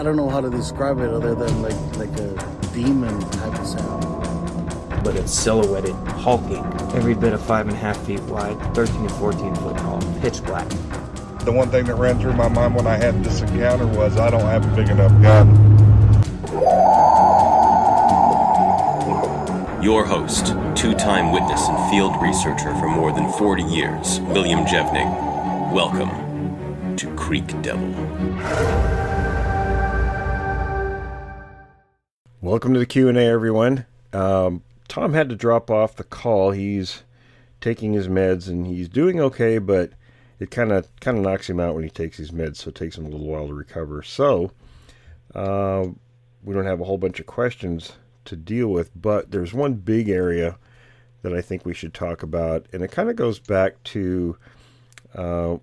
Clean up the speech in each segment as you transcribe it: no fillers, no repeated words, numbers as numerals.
I don't know how to describe it other than like a demon type of sound. But it's silhouetted, hulking, every bit of 5.5 feet wide, 13 to 14 foot tall, pitch black. The one thing that ran through my mind when I had this encounter was I don't have a big enough gun. Your host, two-time witness and field researcher for more than 40 years, William Jevning. Welcome to Creek Devil. Welcome to the Q&A, everyone. Tom had to drop off the call. He's taking his meds, and he's doing okay, but it kind of knocks him out when he takes his meds, so it takes him a little while to recover. So, we don't have a whole bunch of questions to deal with, but there's one big area that I think we should talk about, and it kind of goes back to the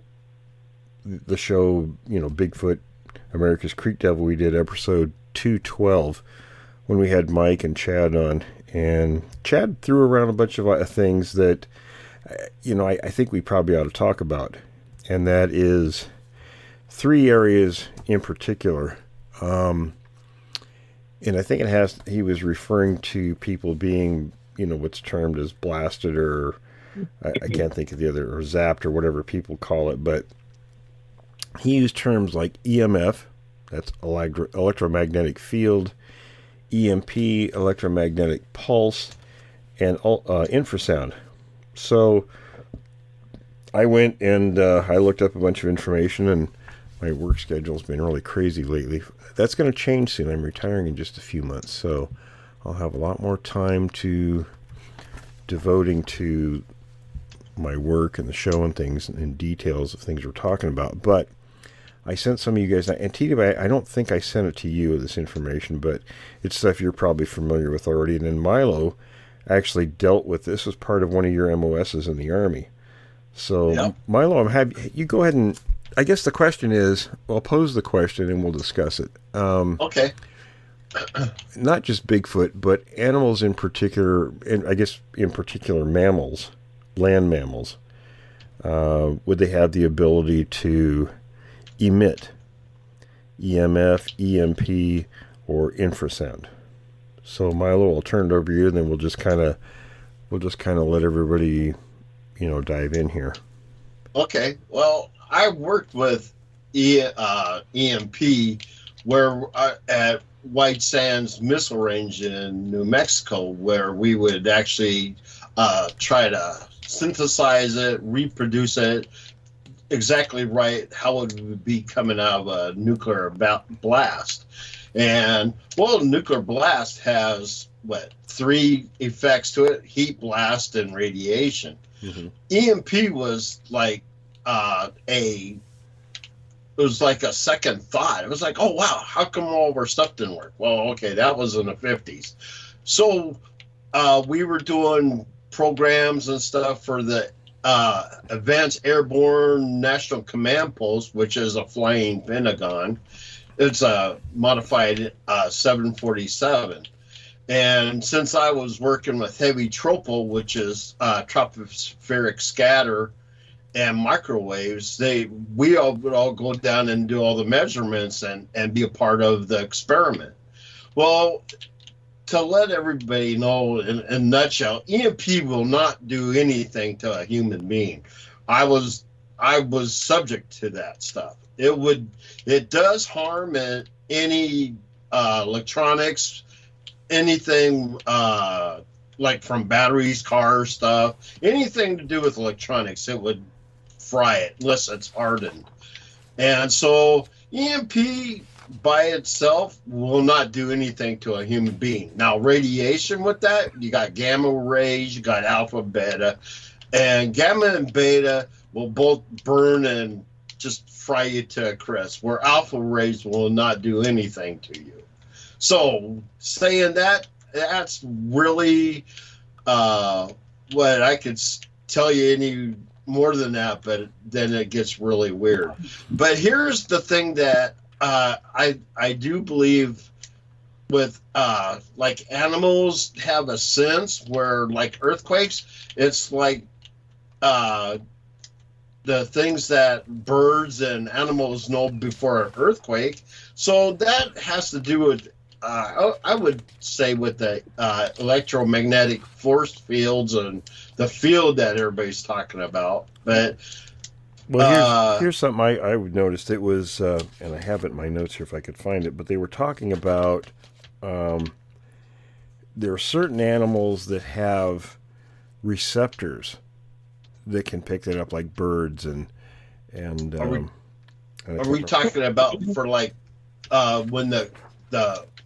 show, Bigfoot, America's Creek Devil. We did episode 212 when we had Mike and Chad on, and Chad threw around a bunch of things that, I think we probably ought to talk about, and that is 3 areas in particular. And I think he was referring to people being, what's termed as blasted, or I can't think of the other, or zapped, or whatever people call it, but he used terms like EMF, that's electromagnetic field, EMP, electromagnetic pulse, and infrasound. So I went and I looked up a bunch of information, and my work schedule's been really crazy lately. That's going to change soon. I'm retiring in just a few months, so I'll have a lot more time to devoting to my work and the show and things and details of things we're talking about. But I sent some of you guys, and Tita, I don't think I sent it to you, this information, but it's stuff you're probably familiar with already. And then Milo actually dealt with this as part of one of your MOSs in the Army. So, yep. Milo, I'm happy. You go ahead and, I guess the question is, I'll pose the question and we'll discuss it. Okay. Not just Bigfoot, but animals in particular, and I guess in particular mammals, land mammals. Would they have the ability to emit EMF, EMP, or infrasound? So Milo, I'll turn it over to you, and then we'll just kind of let everybody, dive in here. Okay. Well, I worked with EMP at White Sands Missile Range in New Mexico, where we would actually try to synthesize it, reproduce it exactly right, how it would be coming out of a nuclear blast. And, well, nuclear blast has, 3 effects to it: heat, blast, and radiation. Mm-hmm. EMP was like it was like a second thought. It was like, oh, wow, how come all of our stuff didn't work? Well, okay, that was in the 50s. So we were doing programs and stuff for the Advanced Airborne National Command Post, which is a flying Pentagon. It's a modified 747. And since I was working with heavy tropo, which is tropospheric scatter and microwaves, we would all go down and do all the measurements and be a part of the experiment. Well, to let everybody know in a nutshell, EMP will not do anything to a human being. I was subject to that stuff. It does harm any electronics, anything like from batteries, cars, stuff, anything to do with electronics, it would fry it unless it's hardened. And so EMP by itself will not do anything to a human being. Now, radiation with that, you got gamma rays, you got alpha, beta, and gamma and beta will both burn and just fry you to a crisp, where alpha rays will not do anything to you. So saying that, that's really what I could tell you any more than that, but then it gets really weird. But here's the thing that I do believe with like animals have a sense where, like earthquakes, it's like the things that birds and animals know before an earthquake. So that has to do with, I would say, with the electromagnetic force fields and the field that everybody's talking about. But well, here's something I would noticed. It was, and I have it in my notes here if I could find it, but they were talking about there are certain animals that have receptors that can pick that up, like birds and are we talking about for like when the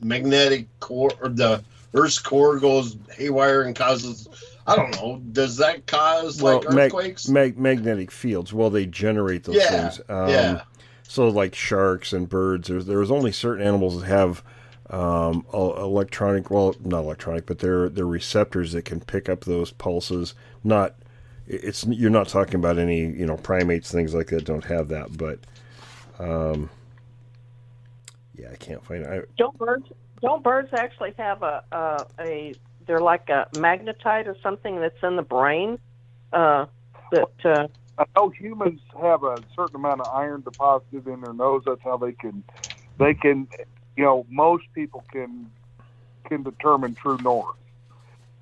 magnetic core or the Earth's core goes haywire and causes, I don't know, does that cause like earthquakes? Magnetic fields. Well, they generate those things. So like sharks and birds, there's only certain animals that have electronic, well, not electronic, but they're receptors that can pick up those pulses. You're not talking about any, primates, things like that don't have that, but I can't find it. Don't birds actually have they're like a magnetite or something that's in the brain I know humans have a certain amount of iron deposited in their nose. That's how they can most people can determine true north,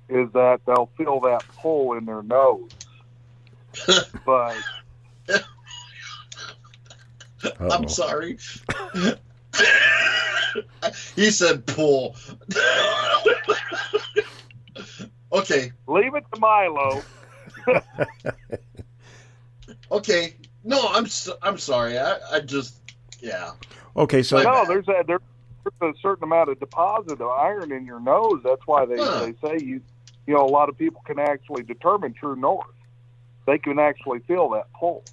is that they'll feel that pull in their nose. But I'm sorry. He said pull. Okay. Leave it to Milo. Okay. No, I'm sorry. I just, yeah. Okay, so no, there's a certain amount of deposit of iron in your nose. That's why they say a lot of people can actually determine true north. They can actually feel that pull,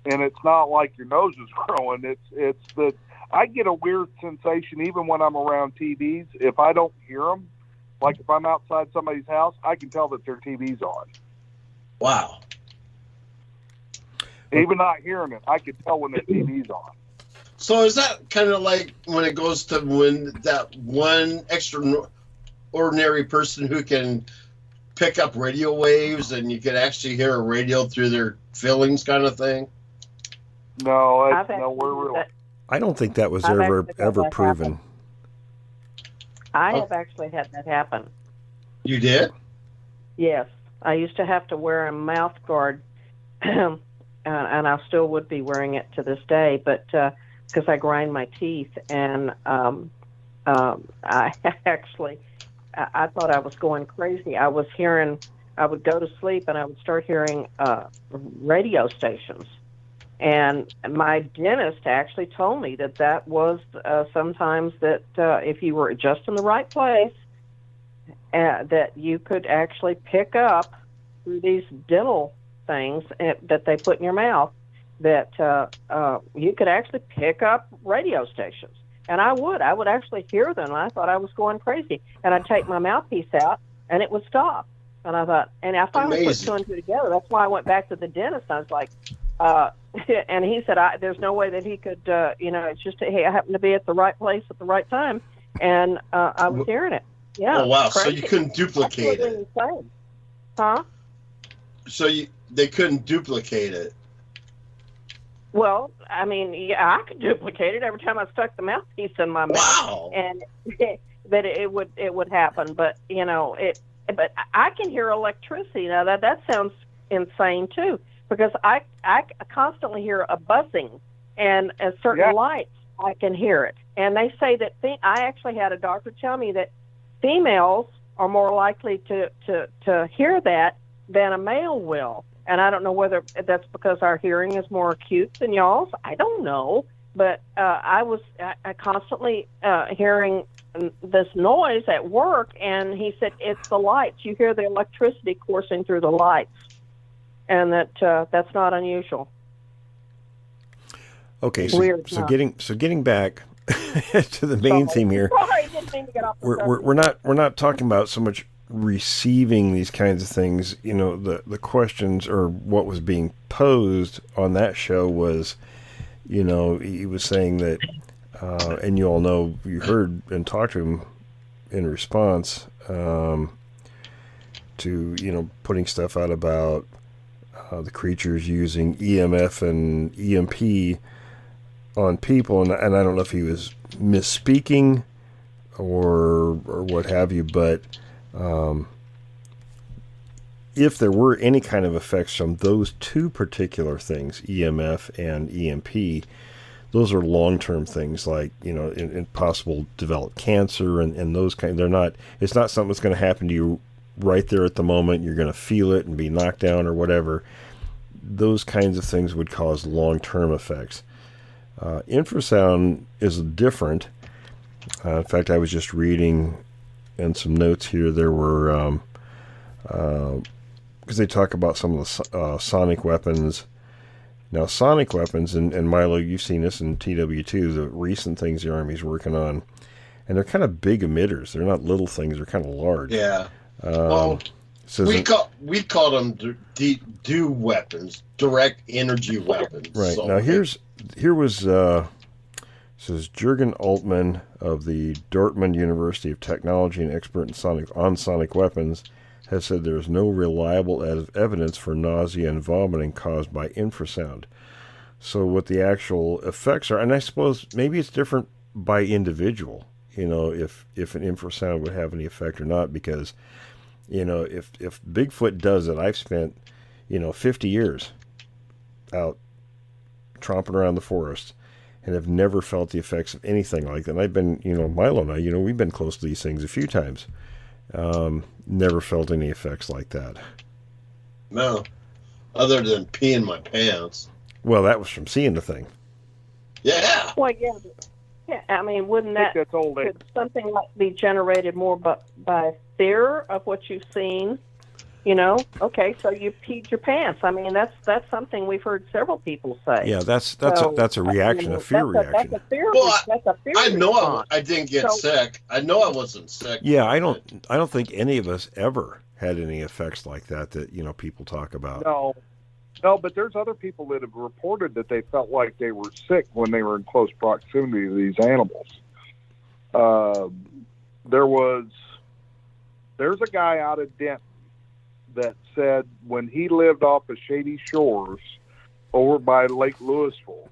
and it's not like your nose is growing. It's that I get a weird sensation even when I'm around TVs. If I don't hear them, like if I'm outside somebody's house, I can tell that their TV's on. Wow. Even not hearing it, I can tell when their TV's on. So is that kind of like when it goes to when that one extraordinary person who can pick up radio waves and you can actually hear a radio through their fillings kind of thing? No, we're real. I don't think that was ever proven. I have actually had that happen. You did? Yes. I used to have to wear a mouth guard, and I still would be wearing it to this day, but because I grind my teeth, and I actually, I thought I was going crazy. I would go to sleep, and I would start hearing radio stations. And my dentist actually told me that was sometimes that if you were just in the right place, that you could actually pick up through these dental things that they put in your mouth, that you could actually pick up radio stations. And I would actually hear them, and I thought I was going crazy. And I'd take my mouthpiece out, and it would stop. And I thought, and I finally put two and two together. That's why I went back to the dentist. I was like, and he said, there's no way that he could, it's just, hey, I happened to be at the right place at the right time, and I was hearing it. Yeah. Oh, wow. Crazy. So you couldn't duplicate it. Insane. Huh? So they couldn't duplicate it. Well, I mean, yeah, I could duplicate it every time I stuck the mouthpiece in my mouth. Wow. And that it would happen. But, but I can hear electricity. Now, that sounds insane, too, because I constantly hear a buzzing, and at certain lights, I can hear it. And they say that I actually had a doctor tell me that females are more likely to hear that than a male will. And I don't know whether that's because our hearing is more acute than y'all's. I don't know. But I was constantly hearing this noise at work, and he said, it's the lights. You hear the electricity coursing through the lights, and that's not unusual. Okay, so getting back to the main theme here. Sorry, didn't mean to get off the subject. We're not talking about so much receiving these kinds of things. The questions, or what was being posed on that show was, he was saying that, and you all know, you heard and talked to him in response to putting stuff out about the creatures using EMF and EMP on people, and I don't know if he was misspeaking or what have you, but if there were any kind of effects from those two particular things, EMF and EMP, those are long-term things, like, in possible develop cancer and those kind. It's not something that's going to happen to you right there at the moment. You're going to feel it and be knocked down or whatever. Those kinds of things would cause long-term effects. Infrasound is different. In fact, I was just reading in some notes here, there were, because they talk about some of the sonic weapons. Now, sonic weapons, and Milo, you've seen this in TW2, the recent things the Army's working on, and they're kind of big emitters. They're not little things, they're kind of large. Yeah. We call them DEW weapons, direct energy weapons. Right. So now, here was says Jürgen Altman of the Dortmund University of Technology and expert in sonic weapons has said there is no reliable evidence for nausea and vomiting caused by infrasound. So what the actual effects are, and I suppose maybe it's different by individual, if an infrasound would have any effect or not, because, if Bigfoot does it, I've spent, 50 years out tromping around the forest and have never felt the effects of anything like that. And I've been, Milo and I, we've been close to these things a few times. Never felt any effects like that. No, other than peeing my pants. Well, that was from seeing the thing. Yeah. Well, yeah. I mean, wouldn't could something like be generated more by fear of what you've seen? Okay, so you peed your pants. I mean, that's something we've heard several people say. Yeah, that's a reaction, a fear reaction. That's a fear. That's a fear. I know response. I didn't get sick. I know I wasn't sick. Yeah, I don't think any of us ever had any effects like that people talk about. No, but there's other people that have reported that they felt like they were sick when they were in close proximity to these animals. There's a guy out of Denton that said when he lived off of Shady Shores over by Lake Louisville,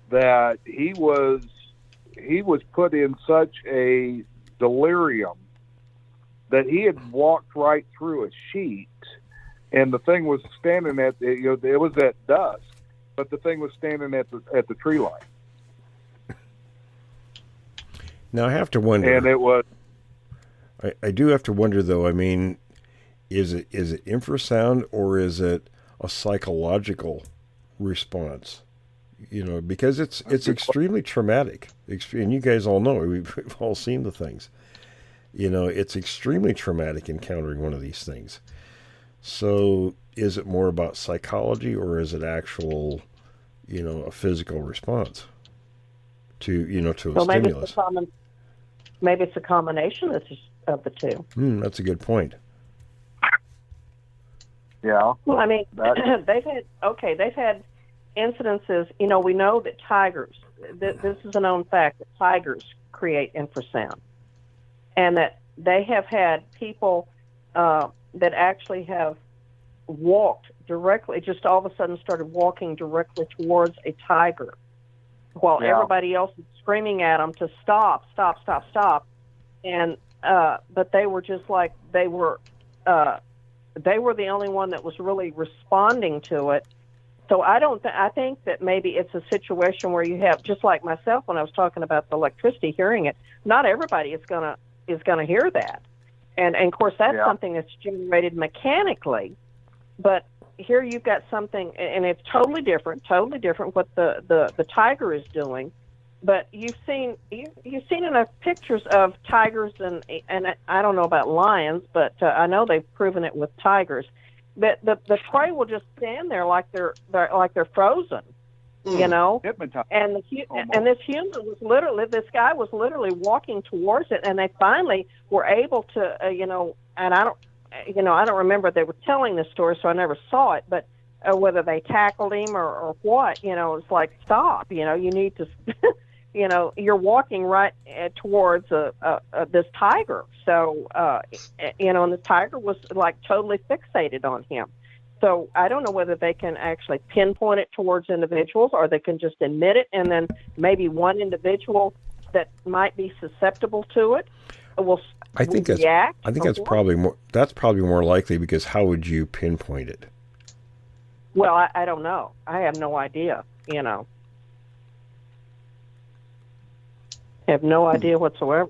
that he was put in such a delirium that he had walked right through a sheet, and the thing was standing at it was at dusk, but the thing was standing at the tree line. Now I have to wonder, and it was. I do have to wonder though. I mean, is it infrasound or is it a psychological response? Because it's extremely traumatic. And you guys all know, we've all seen the things. It's extremely traumatic encountering one of these things. So is it more about psychology or is it actual, a physical response to a stimulus? Maybe it's a combination of the two. That's a good point. Yeah. Well, I mean, they've had incidences. We know that tigers. This is a known fact that tigers create infrasound, and that they have had people that actually have walked directly, just all of a sudden started walking directly towards a tiger, while everybody else is screaming at them to stop, and but they were just like they were the only one that was really responding to it. So I think that maybe it's a situation where you have, just like myself when I was talking about the electricity, hearing it. Not everybody is gonna hear that, and of course that's something that's generated mechanically. But here you've got something, and it's totally different what the tiger is doing. But you've seen enough pictures of tigers and I don't know about lions, but I know they've proven it with tigers. That the prey will just stand there like they're frozen, Hypnotized. And this guy was literally walking towards it, and they finally were able to, and I don't remember if they were telling this story, so I never saw it, but whether they tackled him or what, it's like, stop, you need to. You're walking right towards this tiger. So, and the tiger was like totally fixated on him. So I don't know whether they can actually pinpoint it towards individuals, or they can just emit it, and then maybe one individual that might be susceptible to it will react. I think that's probably more likely, because how would you pinpoint it? Well, I don't know. I have no idea. I have no idea whatsoever.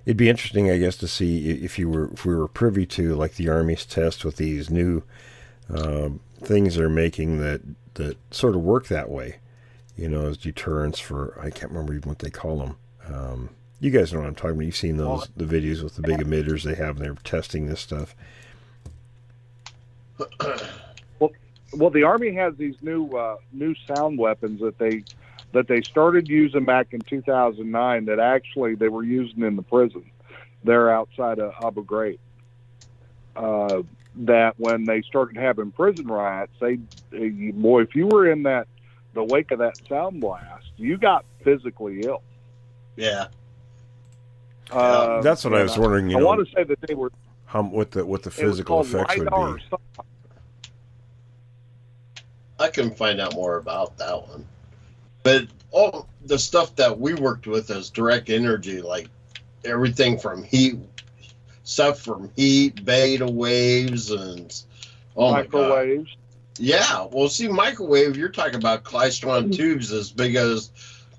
It'd be interesting, I guess, to see if we were privy to like the Army's test with these new things they're making that sort of work that way, as deterrents for, I can't remember even what they call them. You guys know what I'm talking about. You've seen the videos with the big emitters they have, and they're testing this stuff. Well, the Army has these new sound weapons that they started using back in 2009 that actually they were using in the prison there outside of Abu Ghraib. That when they started having prison riots, if you were in the wake of that sound blast, you got physically ill. Yeah. That's what I was wondering. I want to say that they were what the physical effects would be. I can find out more about that one. But all the stuff that we worked with as direct energy, like everything from heat, beta waves, and microwaves. My God. Yeah, well, see, microwave, you're talking about klystron tubes as big as,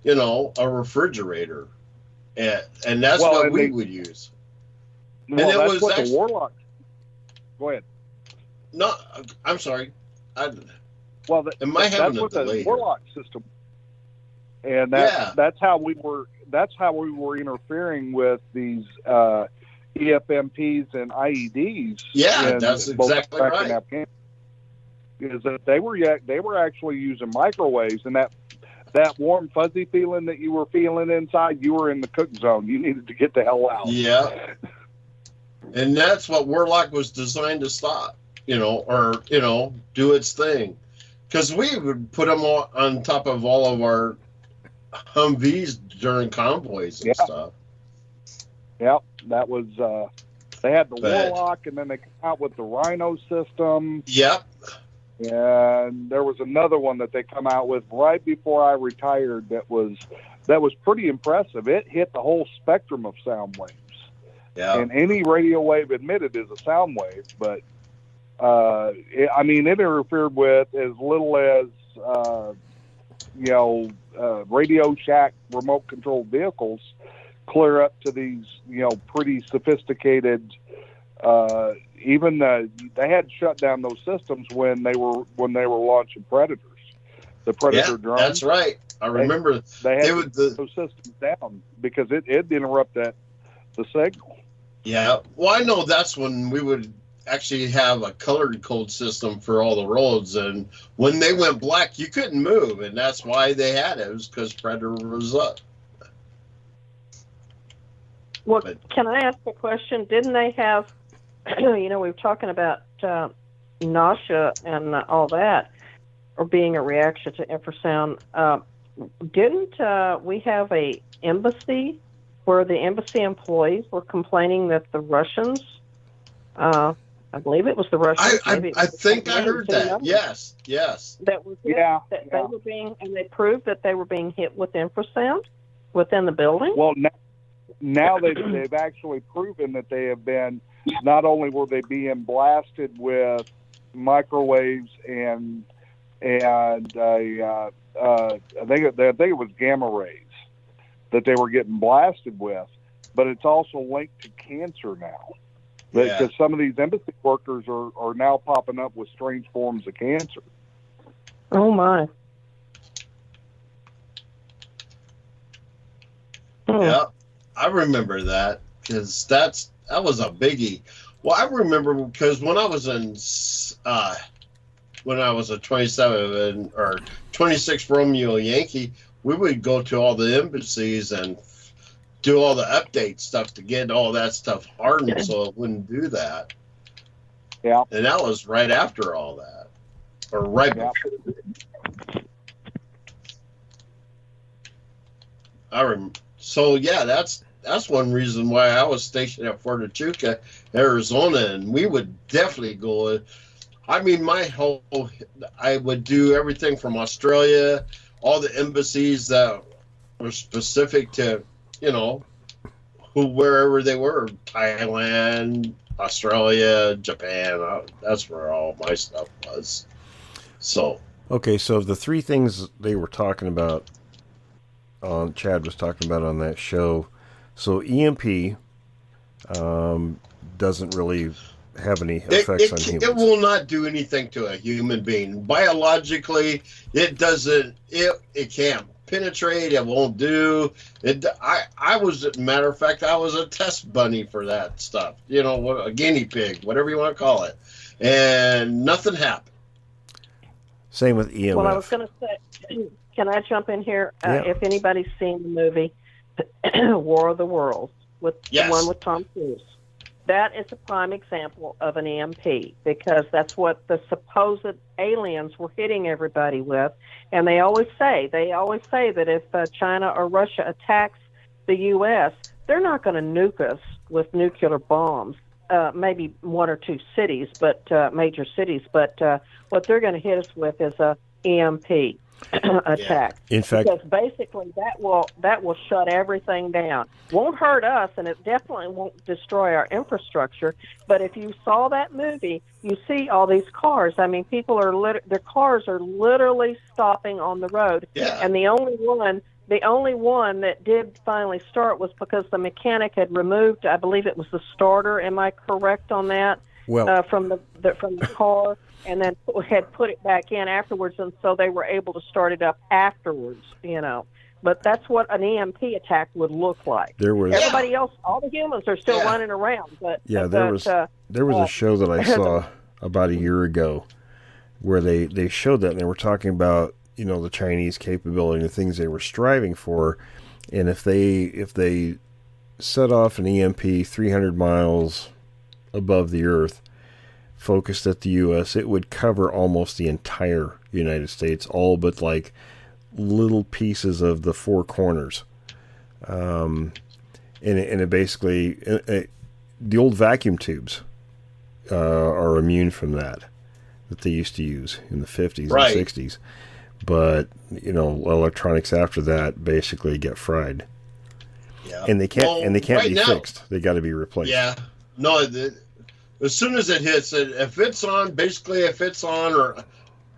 a refrigerator, and that's what we would use. Well, and that's what the Warlock. Go ahead. No, I'm sorry. That's what the Warlock system. And that's how we were interfering with these EFMPs and IEDs. Yeah, that's exactly right. Is that they were actually using microwaves, and that warm fuzzy feeling that you were feeling inside, you were in the cook zone. You needed to get the hell out. Yeah. And that's what Warlock was designed to stop, do its thing. Because we would put them on top of all of our Humvees during convoys and stuff. Yep, that was, they had the Warlock, and then they came out with the Rhino system. Yep. And there was another one that they come out with right before I retired that was pretty impressive. It hit the whole spectrum of sound waves. Yeah. And any radio wave emitted is a sound wave, but it interfered with as little as Radio Shack remote controlled vehicles, clear up to these pretty sophisticated. They had shut down those systems when they were launching Predators. The Predator drones. That's right. I remember they had those systems down because it interrupt the signal. Yeah. Well, I know that's when we would actually have a colored code system for all the roads, and when they went black, you couldn't move, and that's why they had it. It was because Predator was up. Well, can I ask a question? Didn't they have, we were talking about nausea and all that, or being a reaction to infrasound. Didn't we have a embassy where the embassy employees were complaining that the Russians, I believe it was the Russians. I think I heard that. Yes. That was they were being, and they proved that they were being hit with infrasound within the building. Well, now they've actually proven that they have been. Not only were they being blasted with microwaves and I think it was gamma rays that they were getting blasted with, but it's also linked to cancer now. Because some of these embassy workers are now popping up with strange forms of cancer. Oh my! Yeah, I remember that because that was a biggie. Well, I remember because when I was a 27 or 26 Romeo Yankee, we would go to all the embassies and do all the update stuff to get all that stuff hardened so it wouldn't do that. Yeah. And that was right after all that. Or right before. So yeah, that's one reason why I was stationed at Fort Echuca, Arizona, and we would definitely go I mean, I would do everything from Australia, all the embassies that were specific to, wherever they were, Thailand, Australia, Japan. That's where all my stuff was. So. Okay, so the three things they were talking about, Chad was talking about on that show. So EMP doesn't really have any effects on humans. It will not do anything to a human being. Biologically, it doesn't. It can't penetrate. It won't do it. I was, matter of fact, I was a test bunny for that stuff. A guinea pig, whatever you want to call it, and nothing happened. Same with EMF. Well, I was going to say, can I jump in here? Yeah. If anybody's seen the movie War of the Worlds, with Yes. the one with Tom Cruise, that is a prime example of an EMP, because that's what the supposed aliens were hitting everybody with. And they always say that if China or Russia attacks the U.S., they're not going to nuke us with nuclear bombs. Maybe one or two cities, but major cities. But what they're going to hit us with is a EMP attack. In fact, because basically that will shut everything down. Won't hurt us, and it definitely won't destroy our infrastructure. But if you saw that movie, you see all these cars. I mean, people are their cars are literally stopping on the road, and the only one that did finally start was because the mechanic had removed, I believe it was the starter. Am I correct on that? Well, from the car, and then had put it back in afterwards, and so they were able to start it up afterwards. But that's what an EMP attack would look like. Everybody else, all the humans are still running around. But there was a show that I saw about a year ago where they showed that, and they were talking about the Chinese capability and the things they were striving for, and if they set off an EMP 300 miles above the Earth, focused at the U.S., it would cover almost the entire United States, all but like little pieces of the four corners. And it basically, the old vacuum tubes are immune from that they used to use in the 50s and 60s. But, electronics after that basically get fried. Yeah. And they can't be fixed. They got to be replaced. Yeah. No, as soon as it hits it, if it's on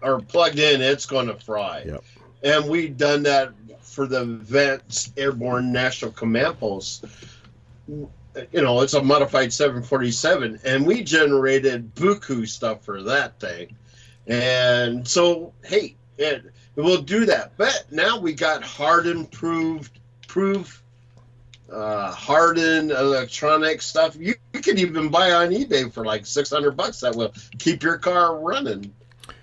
or plugged in, it's going to fry. Yep. And we've done that for the Vents Airborne National Command Post. It's a modified 747, and we generated buku stuff for that thing. And so, hey, it will do that. But now we got hardened electronic stuff. You can even buy on eBay for like $600 that will keep your car running.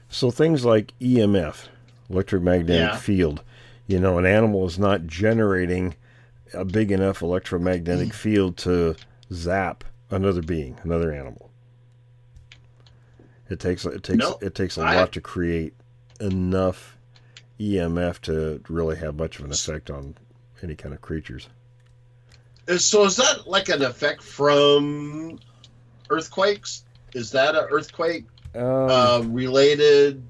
So things like EMF, electromagnetic field, an animal is not generating a big enough electromagnetic field to zap another animal. It takes a lot to create enough EMF to really have much of an effect on any kind of creatures. So is that like an effect from earthquakes? Is that an earthquake related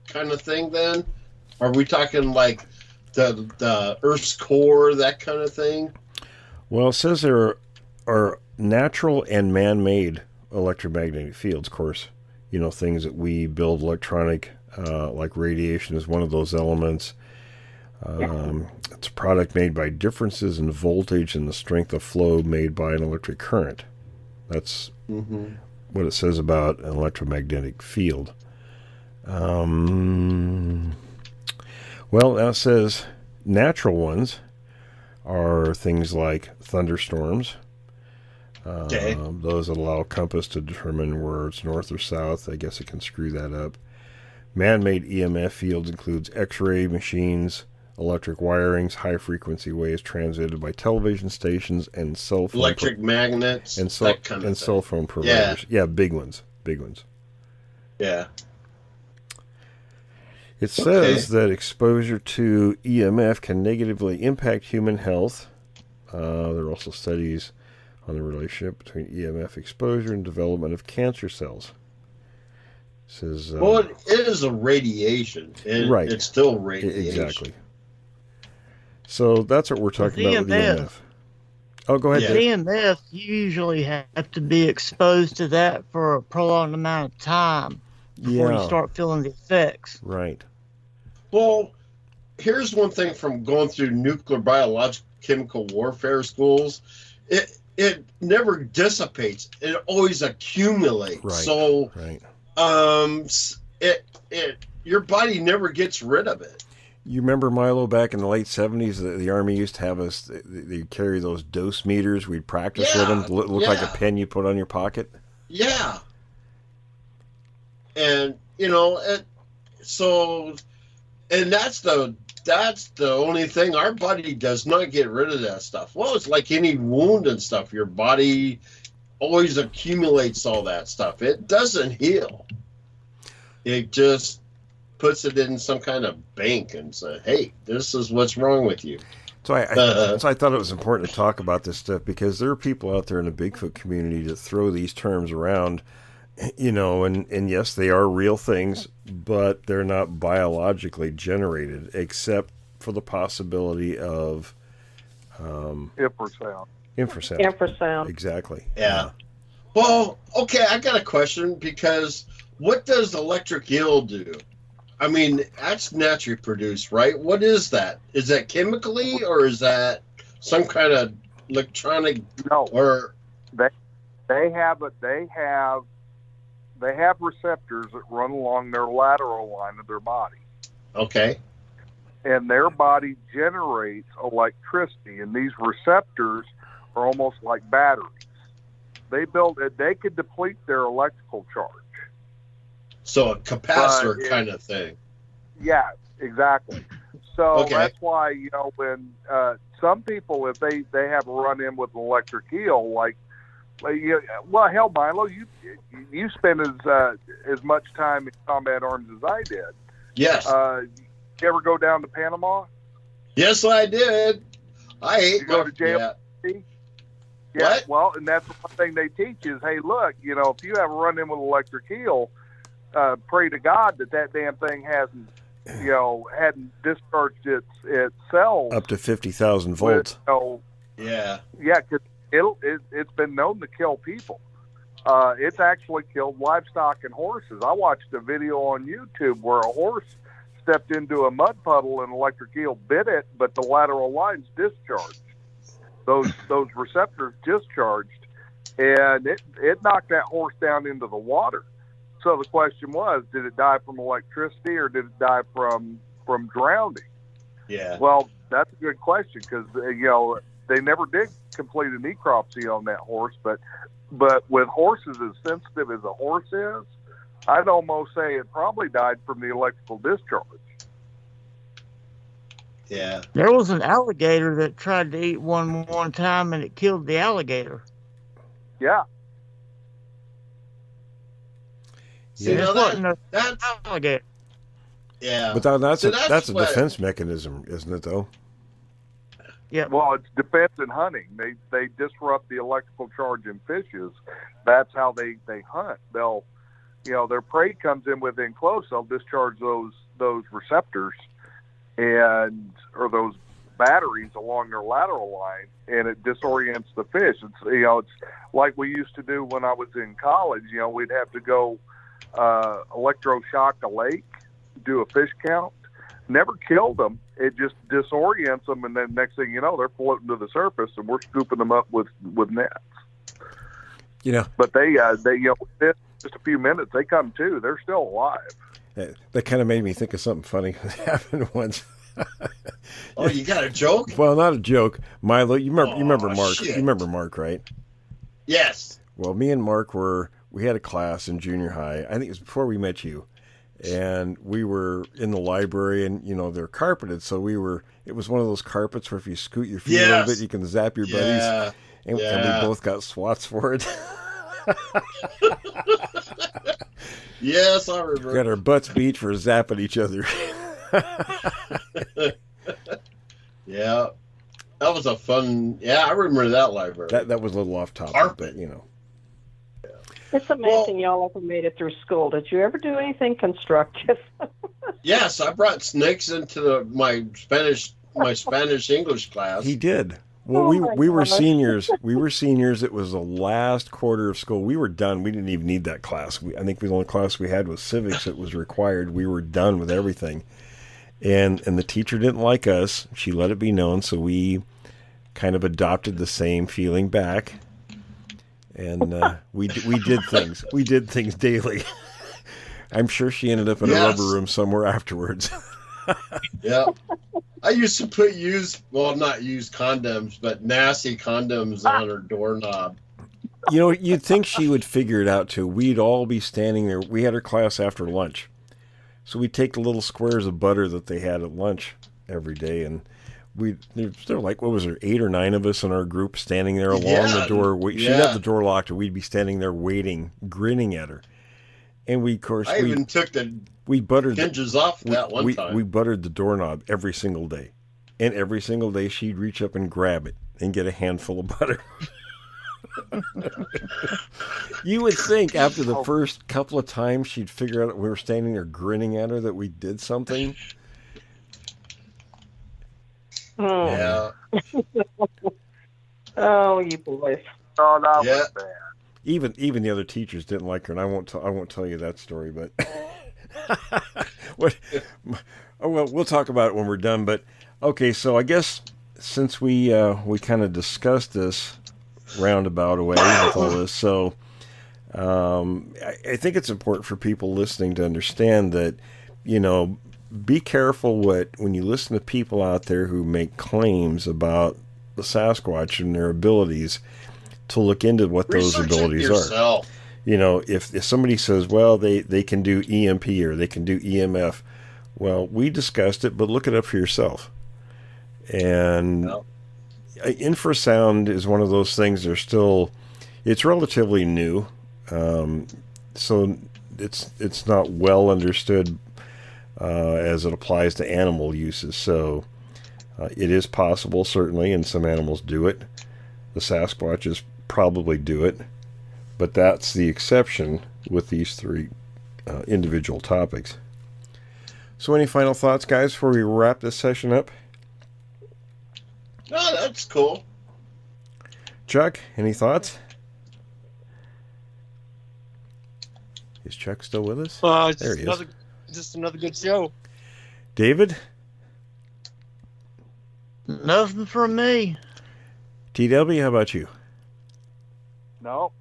kind of thing then? Are we talking like the Earth's core, that kind of thing? Well, it says there are natural and man-made electromagnetic fields. Of course, things that we build electronic, like radiation is one of those elements. It's a product made by differences in voltage and the strength of flow made by an electric current. That's what it says about an electromagnetic field. Well, now it says natural ones are things like thunderstorms. Those that allow a compass to determine where it's north or south. I guess it can screw that up. Man-made EMF fields includes X-ray machines, electric wirings, high-frequency waves transmitted by television stations and cell phone electric magnets and that kind of cell phone providers. Yeah, big ones. Yeah. It says that exposure to EMF can negatively impact human health. There are also studies on the relationship between EMF exposure and development of cancer cells. Says, well, it is a radiation. Right. It's still radiation. Exactly. So that's what we're talking about with EMF. EMF. Oh, go ahead, Yeah. Dave. EMF, you usually have to be exposed to that for a prolonged amount of time before you start feeling the effects. Right. Well, here's one thing from going through nuclear biological chemical warfare schools. It never dissipates. It always accumulates. Right. So Right. Your body never gets rid of it. You remember, Milo, back in the late 70s, the Army used to have us, they carry those dose meters. We'd practice with them. Look like a pen you put on your pocket. Yeah. And, that's the only thing. Our body does not get rid of that stuff. Well, it's like any wound and stuff. Your body always accumulates all that stuff. It doesn't heal. It just puts it in some kind of bank and says, hey, this is what's wrong with you. So I thought it was important to talk about this stuff because there are people out there in the Bigfoot community that throw these terms around, and yes, they are real things, but they're not biologically generated, except for the possibility of Infrasound. Infrasound. Exactly. Yeah. Well, okay, I got a question, because what does electric eel do? I mean, that's naturally produced, right? What is that? Is that chemically, or is that some kind of electronic? No. Or They have receptors that run along their lateral line of their body, okay. and their body generates electricity, and these receptors are almost like batteries. They could deplete their electrical charge. So a capacitor kind of thing. Yeah, exactly. So Okay. that's why, when some people, if they have a run-in with an electric eel, hell, Milo, you spend as much time in combat arms as I did. Yes. You ever go down to Panama? Yes, I did. I ate. You go to jail? Yeah. Yeah, What? well, and that's one thing they teach is, hey, look, if you have a run-in with an electric eel, pray to God that damn thing hadn't discharged its cells Up to 50,000 volts. Yeah. Yeah, because it's been known to kill people. It's actually killed livestock and horses. I watched a video on YouTube where a horse stepped into a mud puddle and an electric eel bit it, but the lateral lines discharged. Those receptors discharged, and it knocked that horse down into the water. So the question was, did it die from electricity or did it die from drowning? Yeah. Well, that's a good question, because they never did complete a necropsy on that horse, but with horses as sensitive as a horse is, I'd almost say it probably died from the electrical discharge. Yeah. There was an alligator that tried to eat one time, and it killed the alligator. Yeah. See, Yeah. now that's Alligator. yeah. But that's So a what- defense mechanism, isn't it, though? Yeah. Well, it's defense in hunting. They disrupt the electrical charge in fishes. That's how they hunt. They'll, their prey comes in within close. They'll discharge those receptors or those batteries along their lateral line, and it disorients the fish. It's like we used to do when I was in college. We'd have to go electroshock a lake, do a fish count. Never killed them. It just disorients them, and then next thing you know, they're floating to the surface, and we're scooping them up with nets. But they within just a few minutes, they come to. They're still alive. That kind of made me think of something funny that happened once. Oh, you got a joke? Well, not a joke. Milo, you remember Mark. Shit. You remember Mark, right? Yes. Well, me and Mark we had a class in junior high. I think it was before we met you. And we were in the library, and they're carpeted, so it was one of those carpets where if you scoot your feet a little bit, you can zap your buddies. And we both got swats for it. Yes, I remember. Got our butts beat for zapping each other. Yeah. That was a fun. Yeah, I remember that library. That was a little off topic, Carpet. but It's amazing y'all ever made it through school. Did you ever do anything constructive? Yes, I brought snakes into my Spanish English class. He did. Well, we were seniors. We were seniors. It was the last quarter of school. We were done. We didn't even need that class. I think the only class we had was civics. It was required. We were done with everything. And the teacher didn't like us. She let it be known, so we kind of adopted the same feeling back. And we did things. We did things daily. I'm sure she ended up in a rubber room somewhere afterwards. Yeah. I used to put not used condoms, but nasty condoms on her doorknob. You know, you'd think she would figure it out too. We'd all be standing there. We had her class after lunch. So we'd take the little squares of butter that they had at lunch every day, and there were like, what was there, 8 or 9 of us in our group standing there along the door. She'd have the door locked, and we'd be standing there waiting, grinning at her. And we, of course, even took the hinges off that one time. We buttered the doorknob every single day. And every single day she'd reach up and grab it and get a handful of butter. You would think after the first couple of times she'd figure out we were standing there grinning at her that we did something. Yeah. Oh, you boys. Oh, that was bad. Even the other teachers didn't like her, and I won't tell you that story, but we'll talk about it when we're done. But okay, so I guess since we kind of discussed this roundabout away with all this, so I think it's important for people listening to understand that, you know, be careful when you listen to people out there who make claims about the Sasquatch and their abilities, to look into what those abilities are. You know, if somebody says, well, they can do EMP or they can do EMF, well, we discussed it, but look it up for yourself. And infrasound is one of those things. It's relatively new, so it's not well understood as it applies to animal uses. So it is possible, certainly, and some animals do it. The Sasquatches probably do it, but that's the exception with these 3 individual topics. So any final thoughts, guys, before we wrap this session up? No, that's cool. Chuck, any thoughts? Is Chuck still with us? There he is. Just another good show. David? Nothing from me. TW, how about you? No.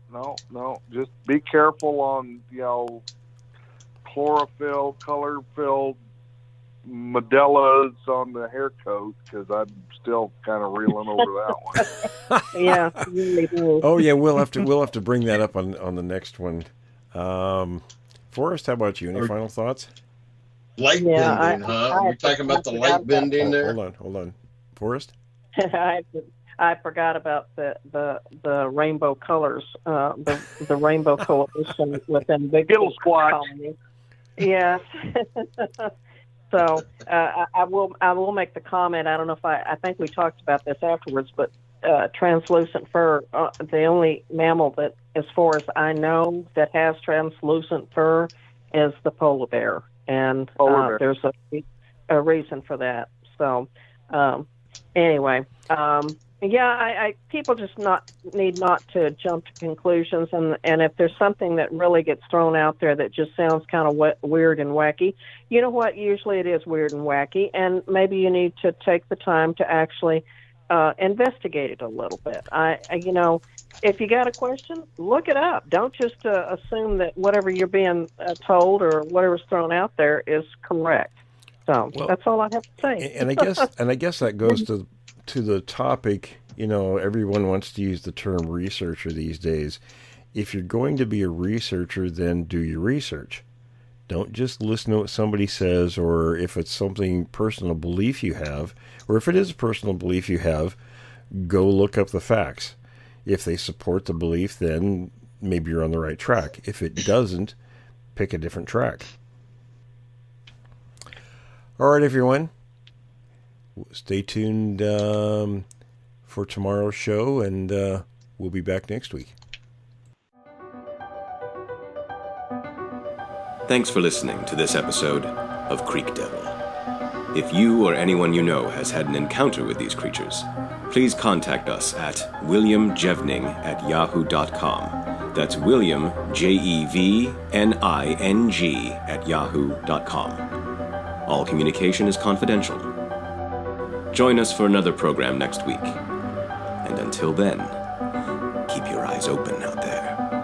Just be careful on, chlorophyll, color-filled medellas on the hair coat, because I'm still kind of reeling over that one. Yeah. Oh yeah, we'll have to bring that up on the next one. Forrest, how about you? Any final thoughts? Light bending, huh? You're talking about the light bending there? Hold on. Forrest? I forgot about the rainbow colors, the rainbow coalition within Bigfoot colony. Yes. So I will make the comment. I don't know if I think we talked about this afterwards, but translucent fur, the only mammal that, as far as I know, that has translucent fur is the polar bear, and there's a reason for that. So anyway. I people just need not to jump to conclusions, and if there's something that really gets thrown out there that just sounds kind of weird and wacky, you know what? Usually it is weird and wacky, and maybe you need to take the time to actually investigate it a little bit. If you got a question, look it up. Don't just assume that whatever you're being told or whatever's thrown out there is correct. So that's all I have to say. And I guess that goes to the topic. Everyone wants to use the term researcher these days. If you're going to be a researcher, then do your research. Don't just listen to what somebody says, or if it's something personal belief you have, or if it is a personal belief you have, go look up the facts. If they support the belief, then maybe you're on the right track. If it doesn't, pick a different track. All right, everyone. Stay tuned for tomorrow's show, and we'll be back next week. Thanks for listening to this episode of Creek Devil. If you or anyone you know has had an encounter with these creatures, please contact us at williamjevning@yahoo.com. That's William, Jevning, @yahoo.com. All communication is confidential. Join us for another program next week. And until then, keep your eyes open out there.